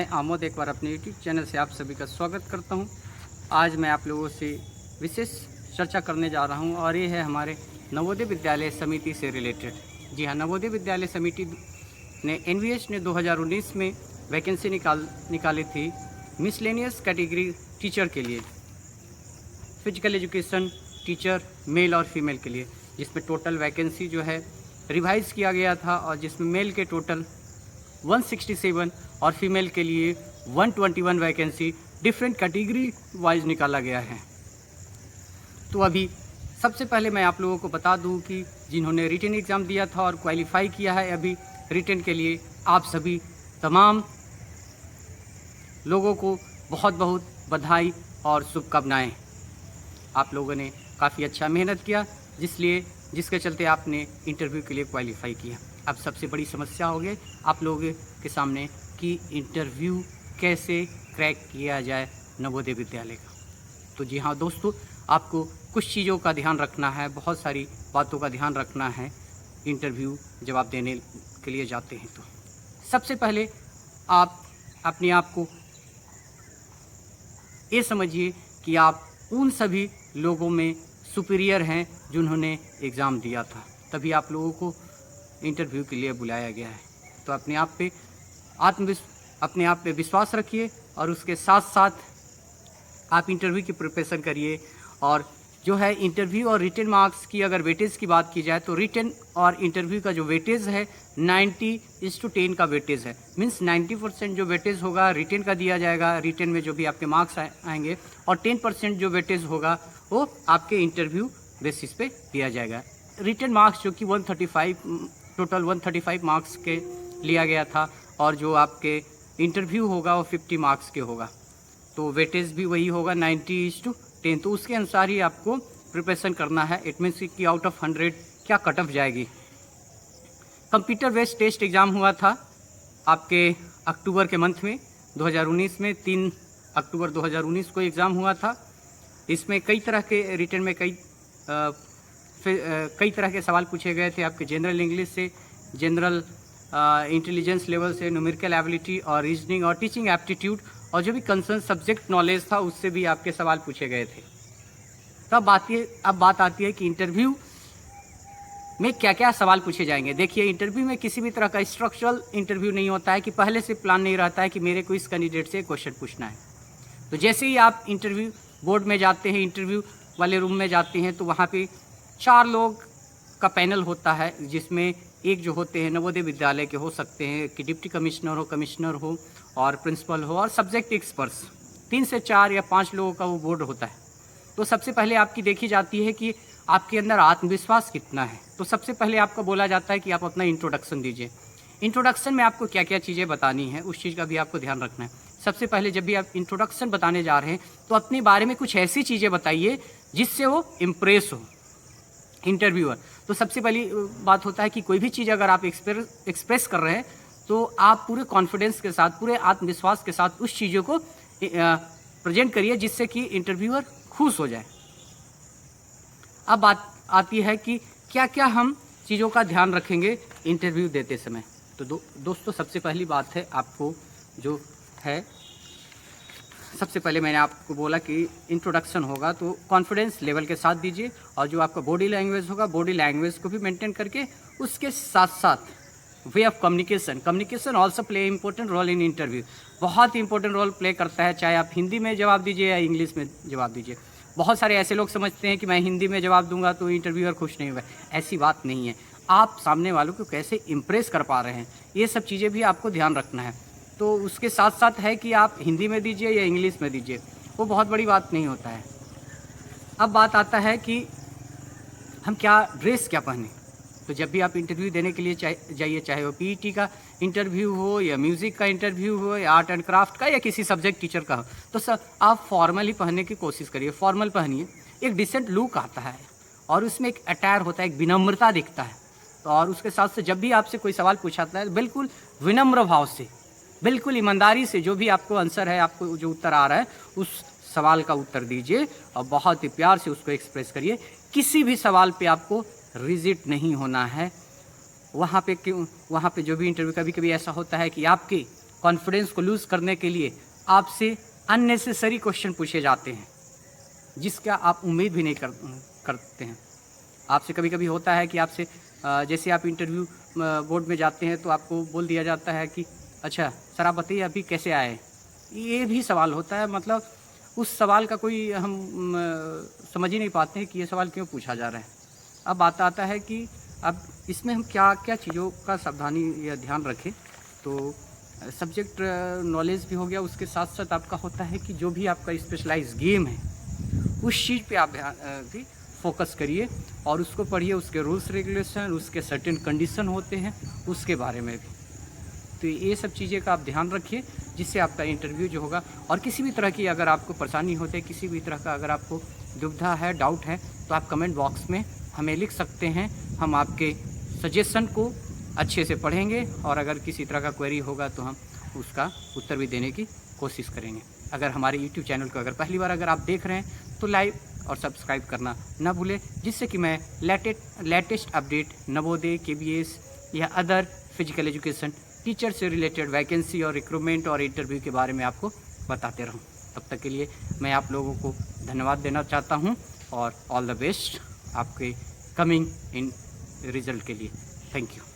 मैं आमोद एक बार अपने यूट्यूब चैनल से आप सभी का स्वागत करता हूं। आज मैं आप लोगों से विशेष चर्चा करने जा रहा हूं और ये है हमारे नवोदय विद्यालय समिति से रिलेटेड। जी हाँ, नवोदय विद्यालय समिति ने एनवीएच ने 2019 में वैकेंसी निकाली थी मिसलेनियस कैटेगरी टीचर के लिए, फिजिकल एजुकेशन टीचर मेल और फीमेल के लिए, जिसमें टोटल वैकेंसी जो है रिवाइज़ किया गया था और जिसमें मेल के टोटल 167 और फीमेल के लिए 121 वैकेंसी डिफरेंट कैटेगरी वाइज निकाला गया है। तो अभी सबसे पहले मैं आप लोगों को बता दूं कि जिन्होंने रिटन एग्ज़ाम दिया था और क्वालिफाई किया है अभी रिटन के लिए, आप सभी तमाम लोगों को बहुत बहुत बधाई और शुभकामनाएं। आप लोगों ने काफ़ी अच्छा मेहनत किया जिसके चलते आपने इंटरव्यू के लिए क्वालिफाई किया। अब सबसे बड़ी समस्या हो गई आप लोगों के सामने कि इंटरव्यू कैसे क्रैक किया जाए नवोदय विद्यालय का। तो जी हाँ दोस्तों, आपको कुछ चीज़ों का ध्यान रखना है, बहुत सारी बातों का ध्यान रखना है इंटरव्यू जब आप देने के लिए जाते हैं। तो सबसे पहले आप अपने आप को ये समझिए कि आप उन सभी लोगों में सुपीरियर हैं जिन्होंने एग्ज़ाम दिया था, तभी आप लोगों को इंटरव्यू के लिए बुलाया गया है। तो अपने आप पे विश्वास रखिए और उसके साथ साथ आप इंटरव्यू की प्रिपरेशन करिए। और जो है इंटरव्यू और रिटन मार्क्स की अगर वेटेज की बात की जाए तो रिटन और इंटरव्यू का जो वेटेज है 90:10 का वेटेज है। मीन्स 90% जो वेटेज होगा रिटन का दिया जाएगा, रिटन में जो भी आपके मार्क्स आएंगे, और 10% जो वेटेज होगा वो आपके इंटरव्यू बेसिस पे दिया जाएगा। रिटन मार्क्स जो कि 135 मार्क्स के लिया गया था और जो आपके इंटरव्यू होगा वो 50 मार्क्स के होगा, तो वेटेज भी वही होगा 90:10। तो उसके अनुसार ही आपको प्रिपरेशन करना है। इट मीन्स कि आउट ऑफ 100 क्या कट ऑफ जाएगी। कंप्यूटर बेस्ड टेस्ट एग्ज़ाम हुआ था आपके अक्टूबर के मंथ में 2019 में, 3 अक्टूबर 2019 को एग्ज़ाम हुआ था। इसमें कई तरह के रिटन में कई तरह के सवाल पूछे गए थे आपके जनरल इंग्लिश से, जनरल इंटेलिजेंस लेवल से, न्यूमेरिकल एबिलिटी और रीजनिंग और टीचिंग एप्टीट्यूड, और जो भी कंसर्न सब्जेक्ट नॉलेज था उससे भी आपके सवाल पूछे गए थे। तब अब बात आती है कि इंटरव्यू में क्या क्या सवाल पूछे जाएंगे। देखिए, इंटरव्यू में किसी भी तरह का स्ट्रक्चरल इंटरव्यू नहीं होता है कि पहले से प्लान नहीं रहता है कि मेरे को इस कैंडिडेट से क्वेश्चन पूछना है। तो जैसे ही आप इंटरव्यू बोर्ड में जाते हैं, इंटरव्यू वाले रूम में जाते हैं, तो वहाँ पे 4 लोग का पैनल होता है, जिसमें एक जो होते हैं नवोदय विद्यालय के हो सकते हैं कि डिप्टी कमिश्नर हो और प्रिंसिपल हो और सब्जेक्ट एक्सपर्ट्स, 3 से 4 या 5 लोगों का वो बोर्ड होता है। तो सबसे पहले आपकी देखी जाती है कि आपके अंदर आत्मविश्वास कितना है। तो सबसे पहले आपको बोला जाता है कि आप अपना इंट्रोडक्शन दीजिए। इंट्रोडक्शन में आपको क्या क्या चीज़ें बतानी है उस चीज़ का भी आपको ध्यान रखना है। सबसे पहले जब भी आप इंट्रोडक्शन बताने जा रहे हैं तो अपने बारे में कुछ ऐसी चीज़ें बताइए जिससे वो इम्प्रेस हो इंटरव्यूअर। तो सबसे पहली बात होता है कि कोई भी चीज़ अगर आप एक्सप्रेस कर रहे हैं तो आप पूरे कॉन्फिडेंस के साथ, पूरे आत्मविश्वास के साथ उस चीज़ों को प्रेजेंट करिए जिससे कि इंटरव्यूअर खुश हो जाए। अब बात आती है कि क्या क्या हम चीज़ों का ध्यान रखेंगे इंटरव्यू देते समय। तो दोस्तों, सबसे पहली बात है आपको जो है, सबसे पहले मैंने आपको बोला कि इंट्रोडक्शन होगा तो कॉन्फिडेंस लेवल के साथ दीजिए, और जो आपका बॉडी लैंग्वेज होगा, बॉडी लैंग्वेज को भी मेंटेन करके उसके साथ साथ way of communication also play important role in interview. बहुत ही इंपॉर्टेंट रोल प्ले करता है, चाहे आप हिंदी में जवाब दीजिए या इंग्लिश में जवाब दीजिए। बहुत सारे ऐसे लोग समझते हैं कि मैं हिंदी में जवाब दूंगा तो इंटरव्यूअर खुश नहीं होगा। ऐसी बात नहीं है। आप सामने वालों को कैसे इम्प्रेस कर पा रहे हैं, ये सब चीज़ें भी आपको ध्यान रखना है। तो उसके साथ साथ है कि आप हिंदी में दीजिए या इंग्लिश में दीजिए, वो बहुत बड़ी बात नहीं होता है। अब बात आता है कि हम ड्रेस क्या पहने। तो जब भी आप इंटरव्यू देने के लिए जाइए, चाहे वो पीईटी का इंटरव्यू हो या म्यूज़िक का इंटरव्यू हो या आर्ट एंड क्राफ्ट का या किसी सब्जेक्ट टीचर का हो, तो सर आप फॉर्मली पहनने की कोशिश करिए। फॉर्मल पहनिए, एक डिसेंट लुक आता है और उसमें एक अटायर होता है, एक विनम्रता दिखता है। तो और उसके साथ से जब भी आपसे कोई सवाल पूछाता है बिल्कुल विनम्र भाव से, बिल्कुल ईमानदारी से जो भी आपको आंसर है, आपको जो उत्तर आ रहा है उस सवाल का उत्तर दीजिए और बहुत ही प्यार से उसको एक्सप्रेस करिए। किसी भी सवाल पे आपको रिजिड नहीं होना है। वहाँ पे जो भी इंटरव्यू, कभी कभी ऐसा होता है कि आपके कॉन्फिडेंस को लूज़ करने के लिए आपसे अननेसेसरी क्वेश्चन पूछे जाते हैं, जिसका आप उम्मीद भी नहीं करते हैं। आपसे कभी कभी होता है कि आपसे जैसे आप इंटरव्यू बोर्ड में जाते हैं तो आपको बोल दिया जाता है कि अच्छा सर आप बताइए अभी कैसे आए। ये भी सवाल होता है, मतलब उस सवाल का कोई हम समझ ही नहीं पाते हैं कि ये सवाल क्यों पूछा जा रहा है। अब बात आता है कि अब इसमें हम क्या क्या चीज़ों का सावधानी या ध्यान रखें। तो सब्जेक्ट नॉलेज भी हो गया, उसके साथ साथ आपका होता है कि जो भी आपका स्पेशलाइज गेम है उस चीज़ पे आप भी फोकस करिए और उसको पढ़िए, उसके रूल्स रेगुलेशन, उसके सर्टेन कंडीशन होते हैं उसके बारे में भी। तो ये सब चीज़ें का आप ध्यान रखिए, जिससे आपका इंटरव्यू जो होगा। और किसी भी तरह की अगर आपको परेशानी होती है, किसी भी तरह का अगर आपको दुविधा है, डाउट है, तो आप कमेंट बॉक्स में हमें लिख सकते हैं। हम आपके सजेशन को अच्छे से पढ़ेंगे और अगर किसी तरह का क्वेरी होगा तो हम उसका उत्तर भी देने की कोशिश करेंगे। अगर हमारे यूट्यूब चैनल को अगर पहली बार अगर आप देख रहे हैं तो लाइक और सब्सक्राइब करना ना भूलें, जिससे कि मैं लेटेस्ट अपडेट नवोदय, KBS या अदर फिजिकल एजुकेशन टीचर से रिलेटेड वैकेंसी और रिक्रूटमेंट और इंटरव्यू के बारे में आपको बताते रहूं। तब तक के लिए मैं आप लोगों को धन्यवाद देना चाहता हूं और ऑल द बेस्ट आपके कमिंग इन रिजल्ट के लिए। Thank you.